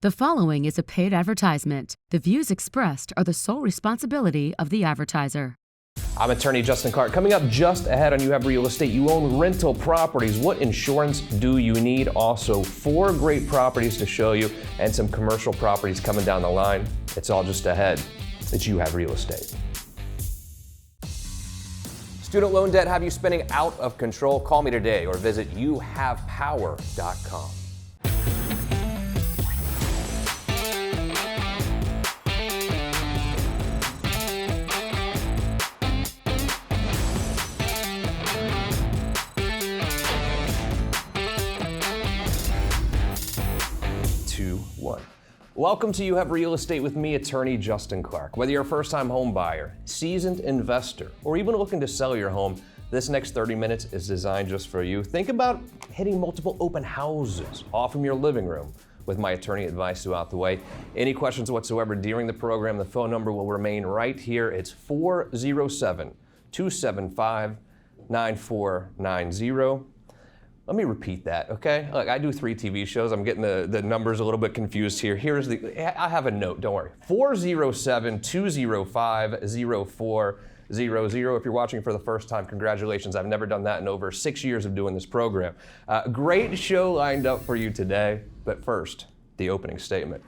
The following is a paid advertisement. The views expressed are the sole responsibility of the advertiser. I'm attorney Justin Clark. Coming up just ahead on You Have Real Estate, you own rental properties. What insurance do you need? Also, 4 great properties to show you and some commercial properties coming down the line. It's all just ahead. It's You Have Real Estate. Student loan debt have you spinning out of control? Call me today or visit youhavepower.com. Welcome to You Have Real Estate with me, attorney Justin Clark. Whether you're a first-time home buyer, seasoned investor, or even looking to sell your home, this next 30 minutes is designed just for you. Think about hitting multiple open houses, all from your living room, with my attorney advice throughout the way. Any questions whatsoever during the program, the phone number will remain right here. It's 407-275-9490. Let me repeat that, okay? Look, I do 3 TV shows. I'm getting the numbers a little bit confused here. I have a note, don't worry. 407-205-0400. If you're watching for the first time, congratulations. I've never done that in over 6 years of doing this program. Great show lined up for you today, but first, the opening statement.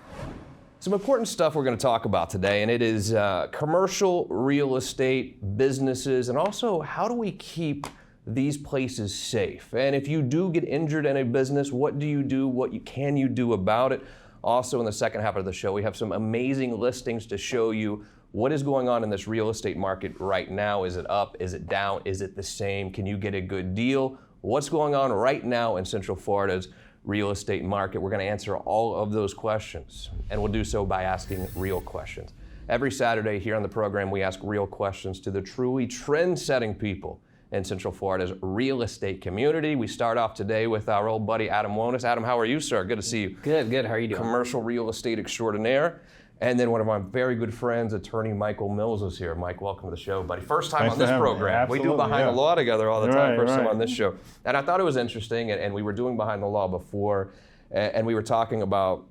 Some important stuff we're going to talk about today, and it is commercial real estate, businesses, and also how do we keep these places safe? And if you do get injured in a business, what do you do? What can you do about it? Also, in the second half of the show, we have some amazing listings to show you what is going on in this real estate market right now. Is it up? Is it down? Is it the same? Can you get a good deal? What's going on right now in Central Florida's real estate market? We're going to answer all of those questions, and we'll do so by asking real questions. Every Saturday here on the program, we ask real questions to the truly trend-setting people in Central Florida's real estate community. We start off today with our old buddy, Adam Wonus. Adam, how are you, sir? Good to see you. Good. How are you doing? Commercial real estate extraordinaire. And then one of my very good friends, attorney Michael Mills, is here. Mike, welcome to the show, buddy. First time on this program. We do Behind the Law together all the time. First time on this show. And I thought it was interesting, and we were doing Behind the Law before, and we were talking about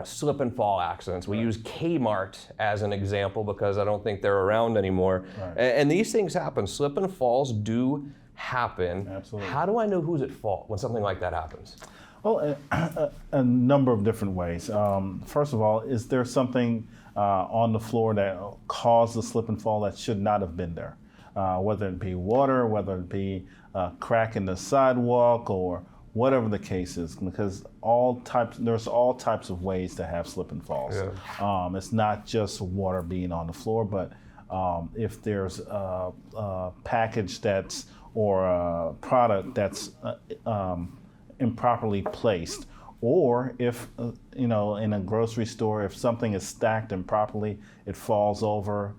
slip and fall accidents. We use Kmart as an example because I don't think they're around anymore. Right. And these things happen. Slip and falls do happen. Absolutely. How do I know who's at fault when something like that happens? Well, a number of different ways. First of all, is there something on the floor that caused the slip and fall that should not have been there? Whether it be water, whether it be a crack in the sidewalk, or whatever the case is, because there's all types of ways to have slip and falls. Yeah. It's not just water being on the floor, but if there's a package or a product that's improperly placed, or if in a grocery store, if something is stacked improperly, it falls over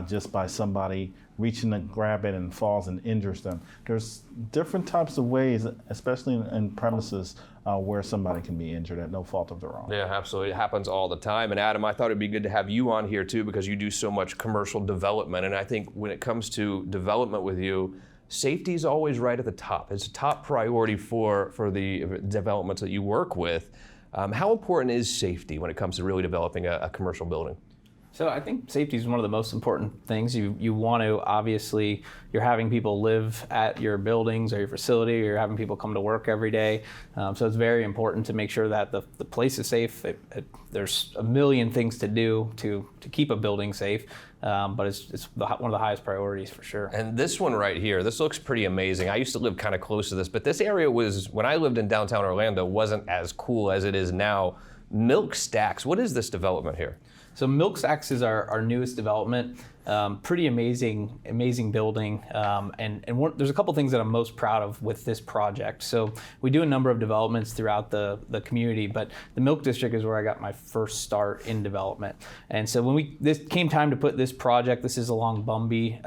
just by somebody reaching to grab it and falls and injures them. There's different types of ways, especially in premises, where somebody can be injured at no fault of their own. Yeah, absolutely. It happens all the time. And Adam, I thought it'd be good to have you on here too, because you do so much commercial development. And I think when it comes to development with you, safety is always right at the top. It's a top priority for the developments that you work with. How important is safety when it comes to really developing a commercial building? So I think safety is one of the most important things. You want to, obviously, you're having people live at your buildings or your facility, or you're having people come to work every day. So it's very important to make sure that the place is safe. There's a million things to do to keep a building safe, but it's one of the highest priorities for sure. And this one right here, this looks pretty amazing. I used to live kind of close to this, but this area when I lived in downtown Orlando, wasn't as cool as it is now. Milk Stacks, what is this development here? So Milk Stacks is our newest development. Pretty amazing building. And there's a couple things that I'm most proud of with this project. So we do a number of developments throughout the community, but the Milk District is where I got my first start in development. And so when this came time to put this project, this is along Bumby,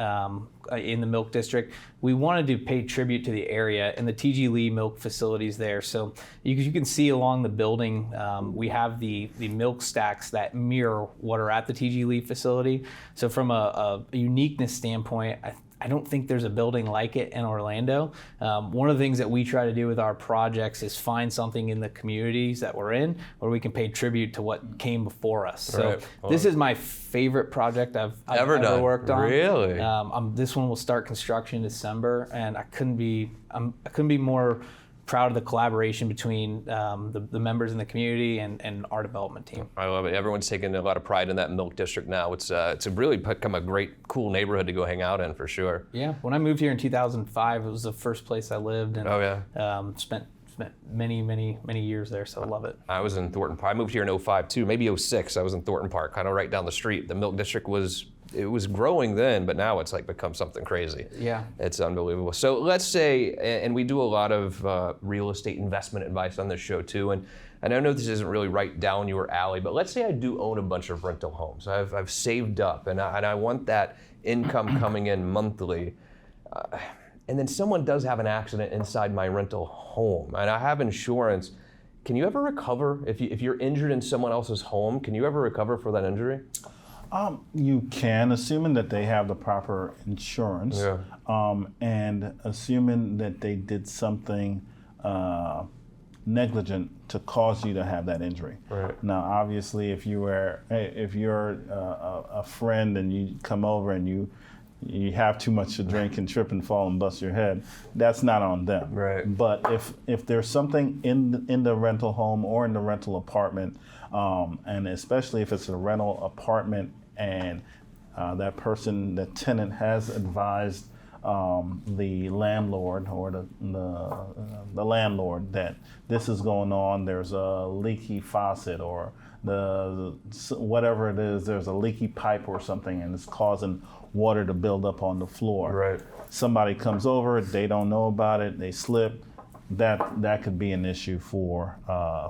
in the Milk District, we wanted to pay tribute to the area and the T.G. Lee milk facilities there. So you can see along the building, we have the milk stacks that mirror what are at the T.G. Lee facility. So from a uniqueness standpoint, I don't think there's a building like it in Orlando. One of the things that we try to do with our projects is find something in the communities that we're in where we can pay tribute to what came before us. So this is my favorite project I've ever worked on. Really? This one will start construction in December, and I couldn't be more proud of the collaboration between the members in the community and our development team. I love it. Everyone's taking a lot of pride in that Milk District now. It's really become a great, cool neighborhood to go hang out in for sure. Yeah. When I moved here in 2005, it was the first place I lived, and spent many years there, so I love it. I was in Thornton Park. I moved here in 05 too, maybe 06. I was in Thornton Park, kind of right down the street. The Milk District was growing then, but now it's like become something crazy. Yeah. It's unbelievable. So let's say, and we do a lot of real estate investment advice on this show too, and I know this isn't really right down your alley, but let's say I do own a bunch of rental homes. I've saved up, and I want that income coming in monthly. And then someone does have an accident inside my rental home, and I have insurance. Can you ever recover if you're injured in someone else's home? Can you ever recover for that injury? You can, assuming that they have the proper insurance, and assuming that they did something negligent to cause you to have that injury. Right. Now, obviously, if you're a friend and you come over and you have too much to drink and trip and fall and bust your head, that's not on them. Right. But if there's something in the rental home or in the rental apartment, and especially if it's a rental apartment and the tenant has advised the landlord or the landlord that this is going on, there's a leaky faucet or whatever it is, there's a leaky pipe or something, and it's causing water to build up on the floor. Right. Somebody comes over, they don't know about it, they slip. That could be an issue for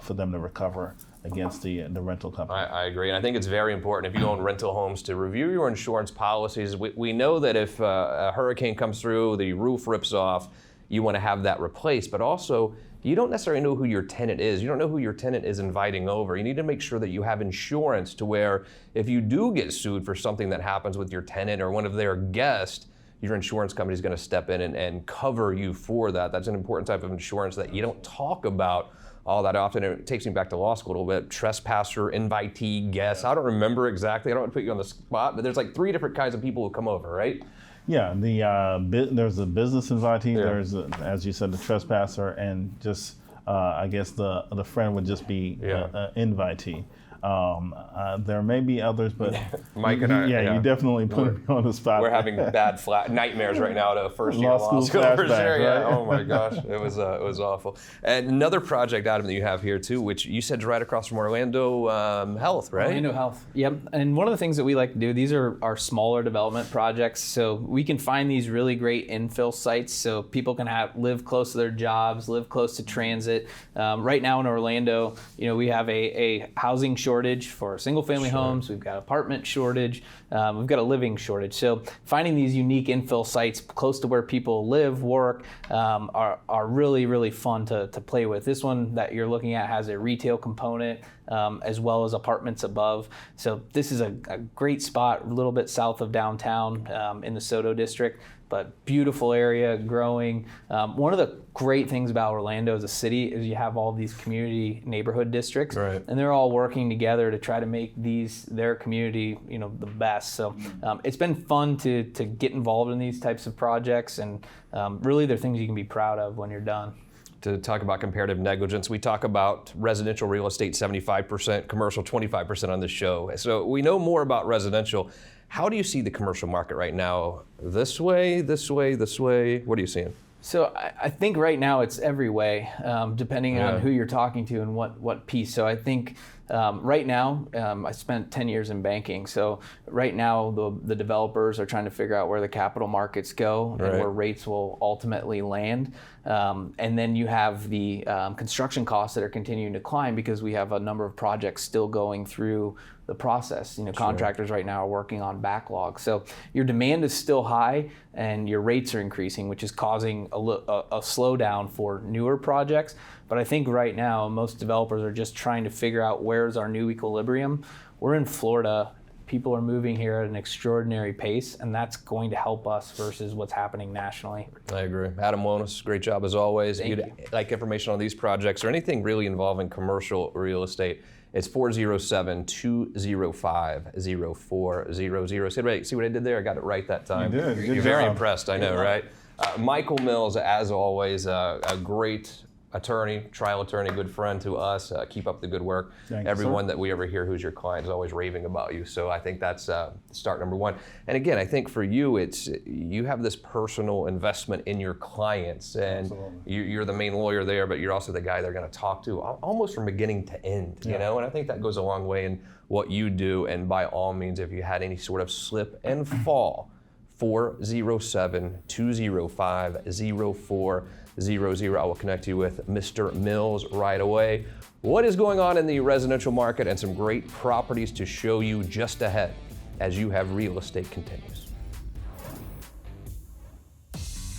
them to recover against the rental company. I agree, and I think it's very important if you own rental homes to review your insurance policies. We know that if a hurricane comes through, the roof rips off, you want to have that replaced, but also you don't necessarily know who your tenant is. You don't know who your tenant is inviting over. You need to make sure that you have insurance to where if you do get sued for something that happens with your tenant or one of their guests, your insurance company is going to step in and cover you for that. That's an important type of insurance that you don't talk about all that often. It takes me back to law school a little bit. Trespasser, invitee, guest. I don't remember exactly. I don't want to put you on the spot, but there's like 3 different kinds of people who come over, right? Yeah, there's a business invitee. Yeah. There's, as you said, the trespasser, and just I guess the friend would just be an invitee. There may be others, but Mike and I, you definitely put me on the spot. We're having bad nightmares right now to first year law school for sure. Right? Yeah. Oh my gosh, it was awful. And another project, Adam, that you have here too, which you said is right across from Orlando Health, right? Orlando Health. Yep. And one of the things that we like to do, these are our smaller development projects, so we can find these really great infill sites, so people can live close to their jobs, live close to transit. Right now in Orlando, we have a housing shortage for single-family homes. We've got apartment shortage. We've got a living shortage. So finding these unique infill sites close to where people live, work, are really, really fun to play with. This one that you're looking at has a retail component as well as apartments above. So this is a great spot, a little bit south of downtown in the Soto district, but beautiful area, growing. One of the great things about Orlando as a city is you have all these community neighborhood districts, right, and they're all working together to try to make their community, the best. So it's been fun to get involved in these types of projects, and really they're things you can be proud of when you're done. To talk about comparative negligence, we talk about residential real estate 75%, commercial 25% on this show. So we know more about residential. How do you see the commercial market right now? This way, this way, this way? What are you seeing? So I think right now it's every way, depending on who you're talking to and what piece. So I think right now, I spent 10 years in banking. So right now the developers are trying to figure out where the capital markets go and where rates will ultimately land. And then you have the construction costs that are continuing to climb because we have a number of projects still going through the process. Contractors right now are working on backlog. So your demand is still high and your rates are increasing, which is causing a slowdown for newer projects. But I think right now most developers are just trying to figure out where's our new equilibrium. We're in Florida People are moving here at an extraordinary pace, and that's going to help us versus what's happening nationally. I agree. Adam Wonus, great job as always. If Thank you'd like information on these projects or anything really involving commercial real estate, it's 407-205-0400. See what I did there? I got it right that time. You did. Good You're very job. impressed, I know, right? Michael Mills, as always, a great attorney, trial attorney, good friend to us. Keep up the good work. Thank you, Everyone sir. that we ever hear who's your client is always raving about you. So I think that's start number one. And again, I think for you, it's you have this personal investment in your clients, and you're the main lawyer there, but you're also the guy they're going to talk to almost from beginning to end. You know, and I think that goes a long way in what you do. And by all means, if you had any sort of slip and fall, 407-205-0400. I will connect you with Mr. Mills right away. What is going on in the residential market, and some great properties to show you just ahead as You Have Real Estate continues.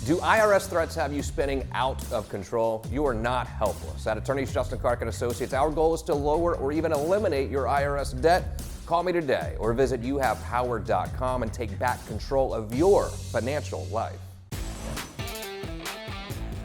Do IRS threats have you spinning out of control? You are not helpless. At Attorneys Justin Clark and Associates, our goal is to lower or even eliminate your IRS debt. Call me today or visit youhavepower.com and take back control of your financial life.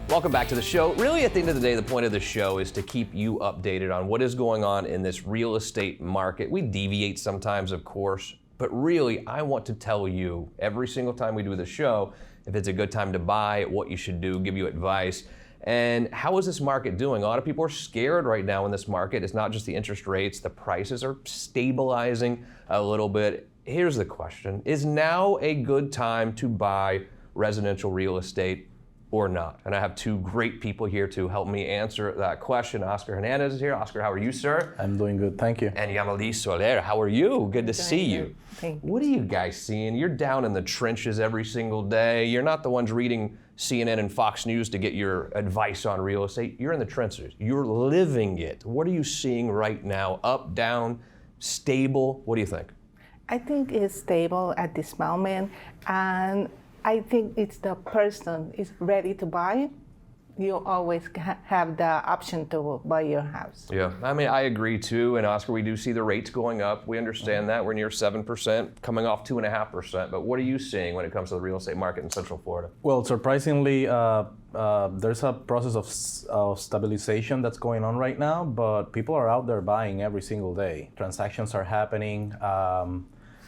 Welcome back to the show. Really, at the end of the day, the point of the show is to keep you updated on what is going on in this real estate market. We deviate sometimes, of course, but really, I want to tell you every single time we do the show if it's a good time to buy, what you should do, give you advice. And how is this market doing? A lot of people are scared right now in this market. It's not just the interest rates, the prices are stabilizing a little bit. Here's the question. Is now a good time to buy residential real estate or not? And I have two great people here to help me answer that question. Oscar Hernandez is here. Oscar, how are you, sir? I'm doing good, thank you. And Yammelise Soler, how are you? Good to see you. Thank you. What are you guys seeing? You're down in the trenches every single day. You're not the ones reading CNN and Fox News to get your advice on real estate. You're in the trenches. You're living it. What are you seeing right now? Up, down, stable? What do you think? I think it's stable at this moment, and I think it's the person is ready to buy. You always have the option to buy your house. Yeah, I mean, I agree too. And Oscar, we do see the rates going up. We understand that. We're near 7%, coming off 2.5%. But what are you seeing when it comes to the real estate market in Central Florida? Well, surprisingly, there's a process of stabilization that's going on right now, but people are out there buying every single day. Transactions are happening.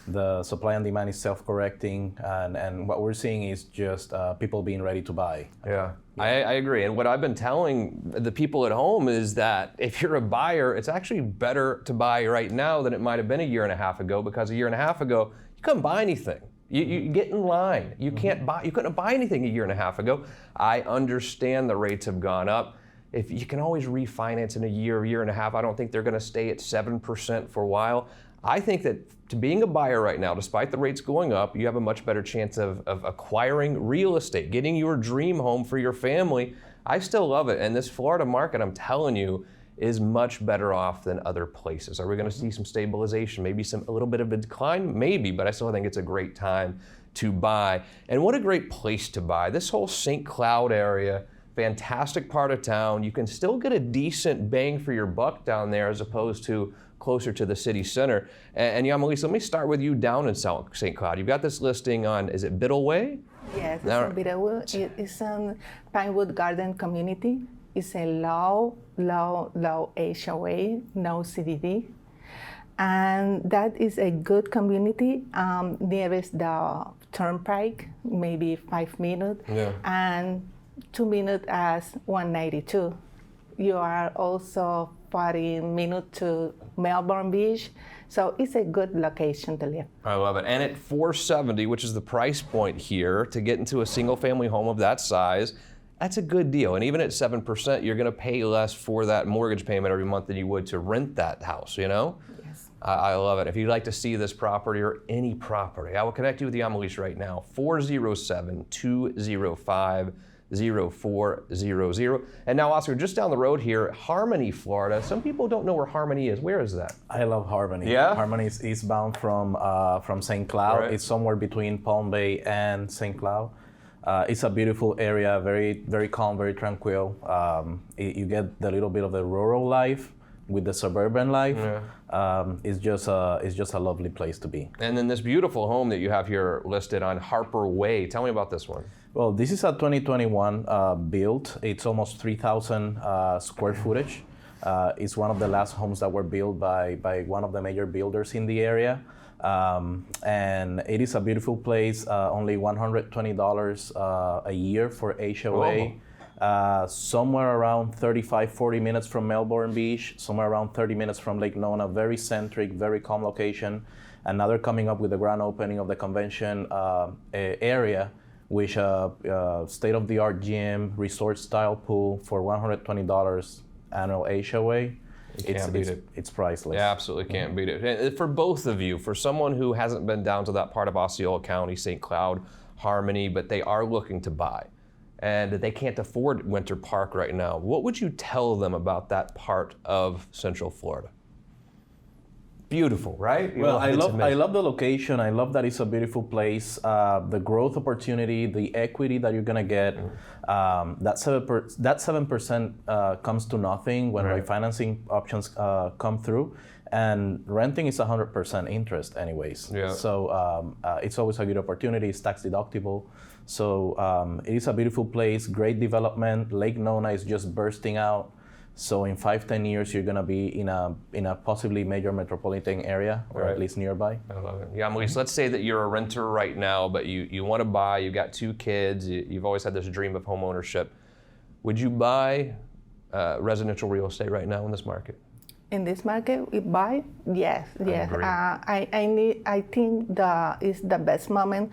The supply and demand is self-correcting, and what we're seeing is just people being ready to buy. Yeah, I agree. And what I've been telling the people at home is that if you're a buyer, it's actually better to buy right now than it might have been a year and a half ago, because a year and a half ago, you couldn't buy anything. You get in line. You can't buy. You couldn't buy anything a year and a half ago. I understand the rates have gone up. If you can always refinance in a year and a half, I don't think they're going to stay at 7% for a while. I think that to being a buyer right now, despite the rates going up, you have a much better chance of acquiring real estate, getting your dream home for your family. I still love it. And this Florida market, I'm telling you, is much better off than other places. Are we going to see some stabilization? Maybe a little bit of a decline? Maybe, but I still think it's a great time to buy. And what a great place to buy. This whole St. Cloud area, fantastic part of town. You can still get a decent bang for your buck down there as opposed to closer to the city center. And Yammelise, let me start with you down in St. Cloud. You've got this listing on, is it Biddle Way? Yes, it's Now- in Biddlewood. It's in Pinewood Garden community. It's a low HOA, no CDD. And that is a good community. Nearest the turnpike, maybe 5 minutes. Yeah. And 2 minutes as 192. You are also 40 minutes to Melbourne Beach. So it's a good location to live. I love it. And at $470, which is the price point here, to get into a single family home of that size, that's a good deal. And even at 7%, you're going to pay less for that mortgage payment every month than you would to rent that house, you know? Yes. I love it. If you'd like to see this property or any property, I will connect you with Yammelise right now, 407-205-0400. And now, Oscar, just down the road here, Harmony, Florida. Some people don't know where Harmony is. Where is that? I love Harmony. Yeah? Harmony is eastbound from St. Cloud. Right. It's somewhere between Palm Bay and St. Cloud. It's a beautiful area, very, very calm, very tranquil. You get the little bit of the rural life, with the suburban life, it's just a lovely place to be. And then this beautiful home that you have here listed on Harper Way. Tell me about this one. Well, this is a 2021 build. It's almost 3,000 square footage. It's one of the last homes that were built by one of the major builders in the area. And it is a beautiful place, only $120 a year for HOA. Somewhere around 35-40 minutes from Melbourne Beach, somewhere around 30 minutes from Lake Nona, very centric, very calm location. And now they're coming up with the grand opening of the convention area, which state-of-the-art gym, resort-style pool for $120 annual HOA. It's priceless. Yeah, absolutely can't beat it. And for both of you, for someone who hasn't been down to that part of Osceola County, St. Cloud, Harmony, but they are looking to buy, and they can't afford Winter Park right now, what would you tell them about that part of Central Florida? Beautiful, right? Well, I love the location. I love that it's a beautiful place. The growth opportunity, the equity that you're gonna get, that 7% comes to nothing when refinancing options come through, and renting is 100% interest, anyways. Yeah. So it's always a good opportunity. It's tax deductible. So it is a beautiful place. Great development. Lake Nona is just bursting out. So in 5-10 years, you're gonna be in a possibly major metropolitan area, or at least nearby. I love it. Yammelise, let's say that you're a renter right now, but you want to buy. You've got 2 kids. You've always had this dream of home ownership. Would you buy residential real estate right now in this market? In this market, we buy? Yes. I think is the best moment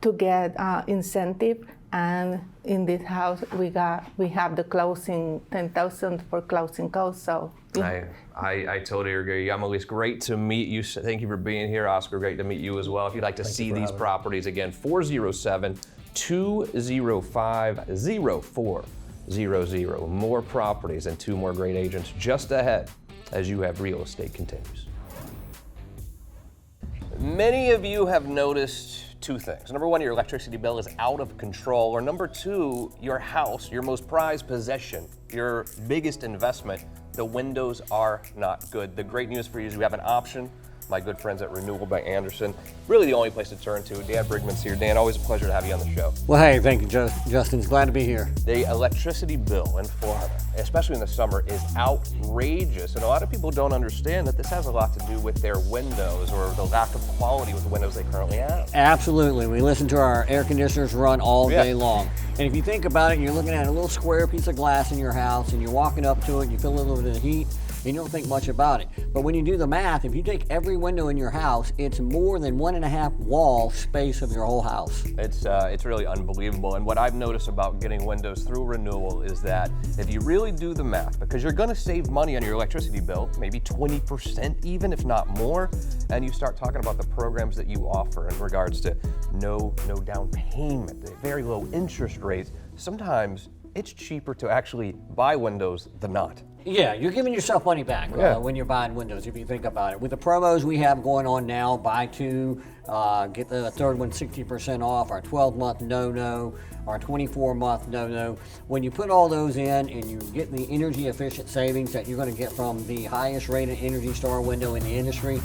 to get incentive. And in this house, we have the closing, $10,000 for closing costs. So I totally agree. Yammelise, great to meet you. Thank you for being here. Oscar, great to meet you as well. If you'd like to see these properties again, 407-205-0400. More properties and 2 more great agents just ahead as You Have Real Estate continues. Many of you have noticed 2 things. Number 1, your electricity bill is out of control. Or number 2, your house, your most prized possession, your biggest investment, the windows are not good. The great news for you is we have an option. My good friends at Renewal by Andersen, really the only place to turn to. Dan Brigman's here. Dan, always a pleasure to have you on the show. Well, hey, thank you, Justin. It's glad to be here. The electricity bill in Florida, especially in the summer, is outrageous. And a lot of people don't understand that this has a lot to do with their windows or the lack of quality with the windows they currently have. Absolutely. We listen to our air conditioners run all day long. And if you think about it, you're looking at a little square piece of glass in your house and you're walking up to it and you feel a little bit of heat, and you don't think much about it. But when you do the math, if you take every window in your house, it's more than 1.5 wall space of your whole house. It's really unbelievable. And what I've noticed about getting windows through Renewal is that if you really do the math, because you're gonna save money on your electricity bill, maybe 20% even, if not more, and you start talking about the programs that you offer in regards to no down payment, very low interest rates, sometimes it's cheaper to actually buy windows than not. Yeah, you're giving yourself money back when you're buying windows, if you think about it. With the promos we have going on now, buy 2, get the third one 60% off, our 12-month no-no, our 24-month no-no. When you put all those in and you get the energy efficient savings that you're going to get from the highest rated Energy Star window in the industry,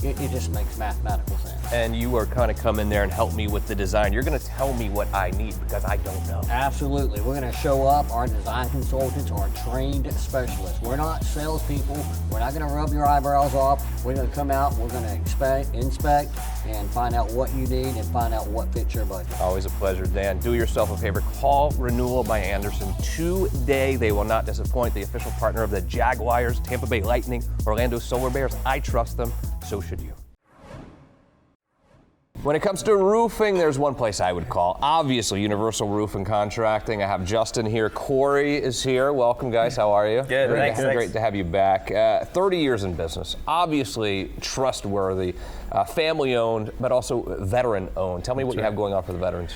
it just makes mathematical sense. And you are kind of come in there and help me with the design. You're going to tell me what I need because I don't know. Absolutely. We're going to show up. Our design consultants are trained specialists. We're not salespeople. We're not going to rub your eyebrows off. We're going to come out. We're going to inspect, and find out what you need and find out what fits your budget. Always a pleasure, Dan. Do yourself a favor. Call Renewal by Andersen today. They will not disappoint. The official partner of the Jaguars, Tampa Bay Lightning, Orlando Solar Bears. I trust them. So should you. When it comes to roofing, there's one place I would call. Obviously, Universal Roof and Contracting. I have Justin here. Corey is here. Welcome, guys. How are you? Good, thanks. Great to have you back. 30 years in business. Obviously trustworthy, family-owned, but also veteran-owned. Tell me what you have going on for the veterans.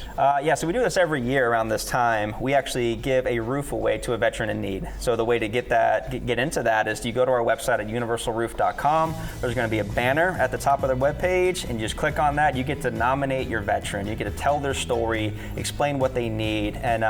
So we do this every year around this time. We actually give a roof away to a veteran in need. So the way to get into that is you go to our website at universalroof.com. There's going to be a banner at the top of the webpage, and you just click on that. You get to nominate your veteran. You get to tell their story, explain what they need, and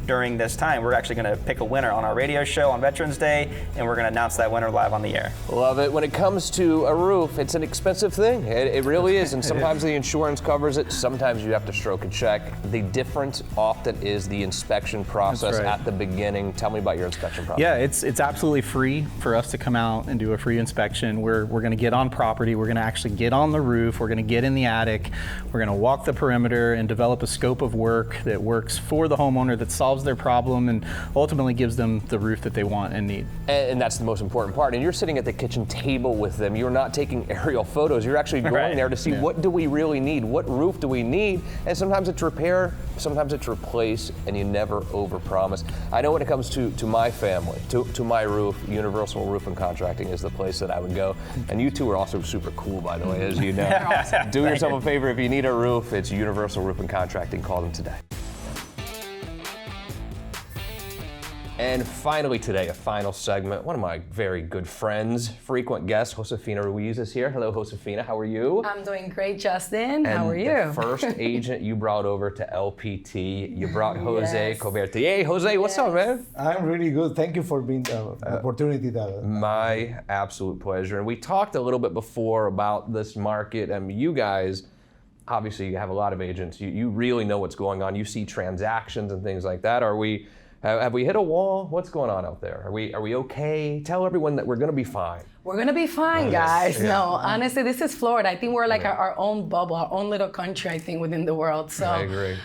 during this time, we're actually going to pick a winner on our radio show on Veterans Day, and we're going to announce that winner live on the air. Love it. When it comes to a roof, it's an expensive thing. It really is, and sometimes the insurance covers it. Sometimes you have to stroke a check. The difference often is the inspection process at the beginning. Tell me about your inspection process. Yeah, it's absolutely free for us to come out and do a free inspection. We're going to get on property. We're going to actually get on the roof. We're going to get in the attic. We're going to walk the perimeter and develop a scope of work that works for the homeowner, that solves their problem and ultimately gives them the roof that they want and need. And that's the most important part. And you're sitting at the kitchen table with them. You're not taking aerial photos. You're actually going there to see what do we really need? What roof do we need? And sometimes it's repair, sometimes it's replace, and you never overpromise. I know when it comes to my family, to my roof, Universal Roof and Contracting is the place that I would go. And you two are also super cool, by the way, as you know. Awesome. Do yourself a favor. If you need a roof, it's Universal Roof and Contracting. Call them today. And finally today, a final segment. One of my very good friends, frequent guest, Josefina Ruiz is here. Hello, Josefina. How are you? I'm doing great, Justin. How are you? The first agent you brought over to LPT, you brought Jose Couvertie. Hey, Jose, what's up, man? I'm really good. Thank you for being the opportunity. My absolute pleasure. And we talked a little bit before about this market. I mean, you guys, obviously, you have a lot of agents. You really know what's going on. You see transactions and things like that. Have we hit a wall? What's going on out there? Are we okay? Tell everyone that we're going to be fine. We're going to be fine, guys. Yeah. No, honestly, this is Florida. I think we're like our own bubble, our own little country, I think, within the world. So I agree.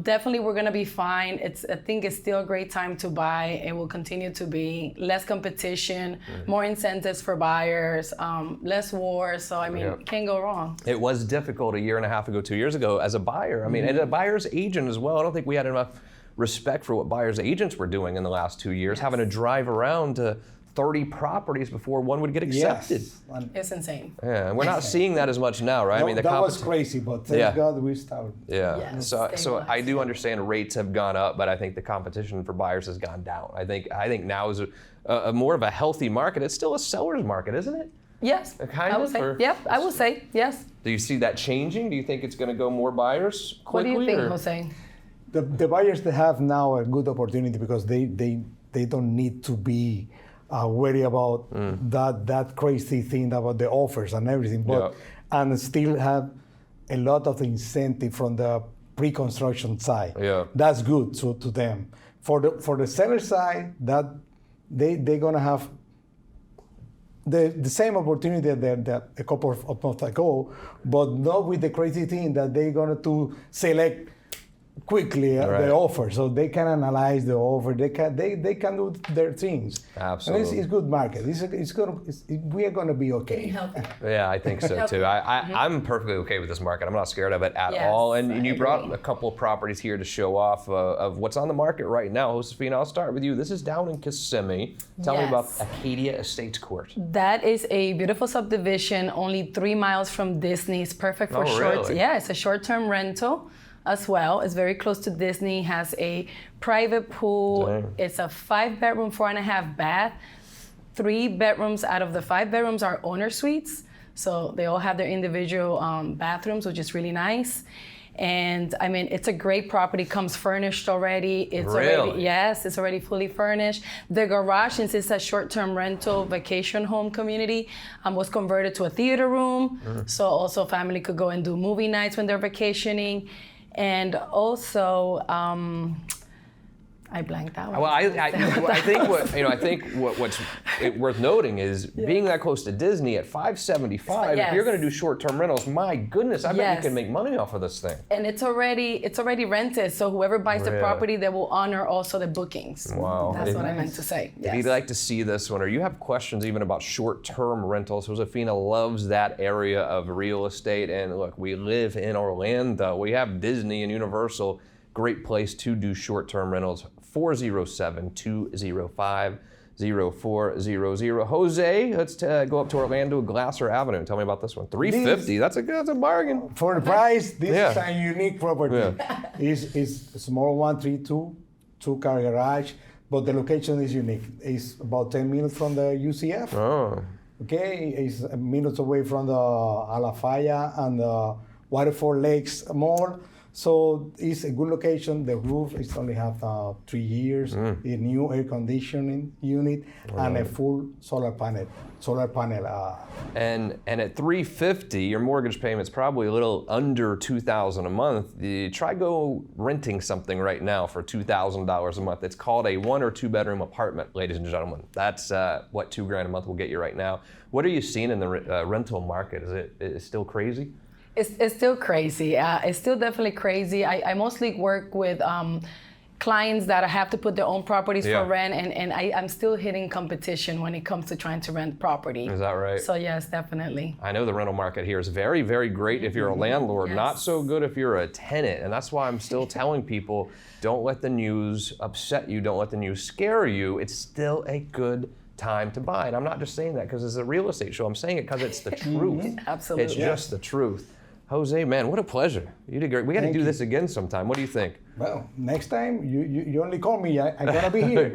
Definitely we're going to be fine. I think it's still a great time to buy. It will continue to be less competition, more incentives for buyers, less wars. So, I mean, can't go wrong. It was difficult a year and a half ago, 2 years ago as a buyer. I mean, and a buyer's agent as well. I don't think we had enough respect for what buyers agents were doing in the last 2 years, having to drive around to 30 properties before one would get accepted. Yes. It's insane. Yeah, and we're not seeing that as much now, right? No, I mean, that was crazy, but thank God we started. Yeah. Yes, So I do understand rates have gone up, but I think the competition for buyers has gone down. I think now is a more of a healthy market. It's still a seller's market, isn't it? Yes, I would say. Yep, I would say yes. Do you see that changing? Do you think it's going to go more buyers quickly? What do you think, Jose? The buyers, they have now a good opportunity because they don't need to be worried about that crazy thing about the offers and everything, but and still have a lot of incentive from the pre-construction side. Yeah, that's good to them. For the seller side, that they're gonna have the same opportunity that a couple of months ago, but not with the crazy thing that they're going to select quickly the offer, so they can analyze the offer. They can do their things. Absolutely, and it's good market. We are going to be okay. Yeah, I think so too. I'm perfectly okay with this market. I'm not scared of it at all. And you brought a couple of properties here to show off of what's on the market right now. Josefina, I'll start with you. This is down in Kissimmee. Tell me about Acadia Estates Court. That is a beautiful subdivision, only 3 miles from Disney. It's perfect for short. Really? Yeah, it's a short-term rental as well. It's very close to Disney, has a private pool. Dang. It's a 5-bedroom, 4.5 bath. 3 bedrooms out of the 5 bedrooms are owner suites. So they all have their individual bathrooms, which is really nice. And I mean, it's a great property, comes furnished already. It's already, it's already fully furnished. The garage, since it's a short-term rental vacation home community, was converted to a theater room. So also family could go and do movie nights when they're vacationing. And also, I blanked out. Well, I think what's worth noting is being that close to Disney at $575. If you're going to do short-term rentals, my goodness, I bet you can make money off of this thing. And it's already rented, so whoever buys the property, they will honor also the bookings. Wow, that's what I meant to say. If you'd like to see this one, or you have questions even about short-term rentals, Josefina loves that area of real estate. And look, we live in Orlando. We have Disney and Universal. Great place to do short-term rentals. 407-205-0400. Jose, let's go up to Orlando, Glasser Avenue. Tell me about this one. $350. That's a bargain. For the price, this is a unique property. It's a small one, 2-car garage, but the location is unique. It's about 10 minutes from the UCF. Oh. Okay, it's minutes away from the Alafaya and the Waterford Lakes Mall. So it's a good location. The roof is only have 3 years, a new air conditioning unit, and a full solar panel. And at $350, your mortgage payment's probably a little under $2,000 a month. Try go renting something right now for $2,000 a month. It's called a 1 or 2 bedroom apartment, ladies and gentlemen. That's what $2,000 a month will get you right now. What are you seeing in the rental market? Is it still crazy? It's still crazy. It's still definitely crazy. I mostly work with clients that have to put their own properties for rent, and I'm still hitting competition when it comes to trying to rent property. Is that right? So yes, definitely. I know the rental market here is very, very great if you're a landlord, not so good if you're a tenant. And that's why I'm still telling people, don't let the news upset you, don't let the news scare you. It's still a good time to buy. And I'm not just saying that because it's a real estate show. I'm saying it because it's the truth. Absolutely. It's just the truth. Jose, man, what a pleasure. You did great. We got to do this again sometime. What do you think? Well, next time you only call me. I'm gonna be here.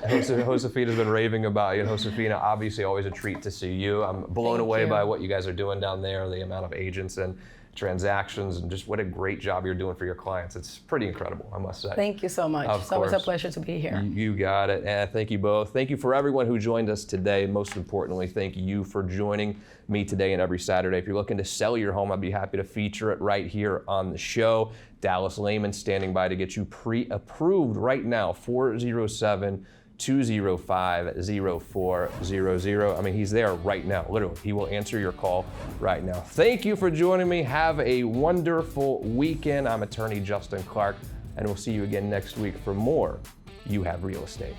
Josefina's been raving about you. And Josefina, obviously, always a treat to see you. I'm blown away by what you guys are doing down there, the amount of agents and transactions, and just what a great job you're doing for your clients. It's pretty incredible, I must say. Thank you so much. It's always a pleasure to be here. You got it. And thank you both. Thank you for everyone who joined us today. Most importantly, thank you for joining me today and every Saturday. If you're looking to sell your home, I'd be happy to feature it right here on the show. Dallas Lehman standing by to get you pre-approved right now, 407-205-0400. I mean, he's there right now, literally. He will answer your call right now. Thank you for joining me. Have a wonderful weekend. I'm attorney Justin Clark, and we'll see you again next week for more You Have Real Estate.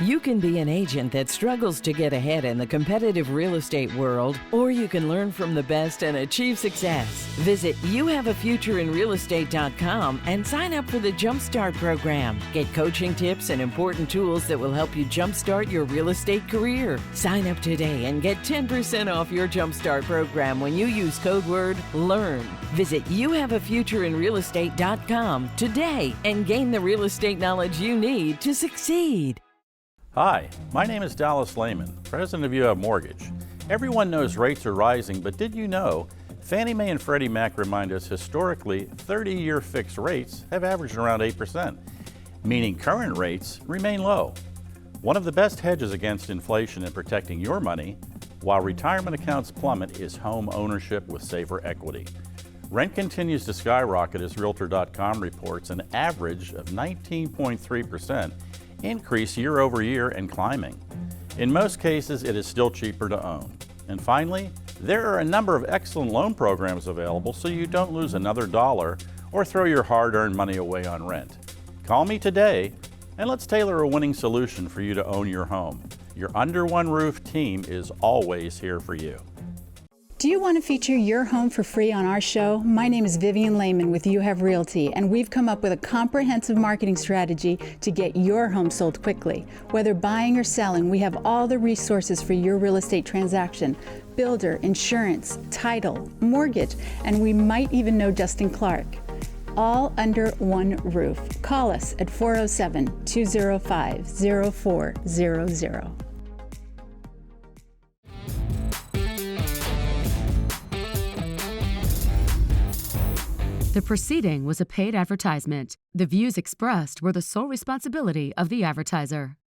You can be an agent that struggles to get ahead in the competitive real estate world, or you can learn from the best and achieve success. Visit youhaveafutureinrealestate.com and sign up for the Jumpstart program. Get coaching tips and important tools that will help you jumpstart your real estate career. Sign up today and get 10% off your Jumpstart program when you use code word LEARN. Visit youhaveafutureinrealestate.com today and gain the real estate knowledge you need to succeed. Hi, my name is Dallas Lehman, president of You Have Mortgage. Everyone knows rates are rising, but did you know Fannie Mae and Freddie Mac remind us historically 30-year fixed rates have averaged around 8%, meaning current rates remain low. One of the best hedges against inflation and protecting your money while retirement accounts plummet is home ownership with safer equity. Rent continues to skyrocket as Realtor.com reports an average of 19.3% increase year over year and climbing. In most cases, it is still cheaper to own. And finally, there are a number of excellent loan programs available so you don't lose another dollar or throw your hard-earned money away on rent. Call me today and let's tailor a winning solution for you to own your home. Your Under One Roof team is always here for you. Do you want to feature your home for free on our show? My name is Vivian Lehman with You Have Realty, and we've come up with a comprehensive marketing strategy to get your home sold quickly. Whether buying or selling, we have all the resources for your real estate transaction: builder, insurance, title, mortgage, and we might even know Justin Clark. All under one roof. Call us at 407-205-0400. The proceeding was a paid advertisement. The views expressed were the sole responsibility of the advertiser.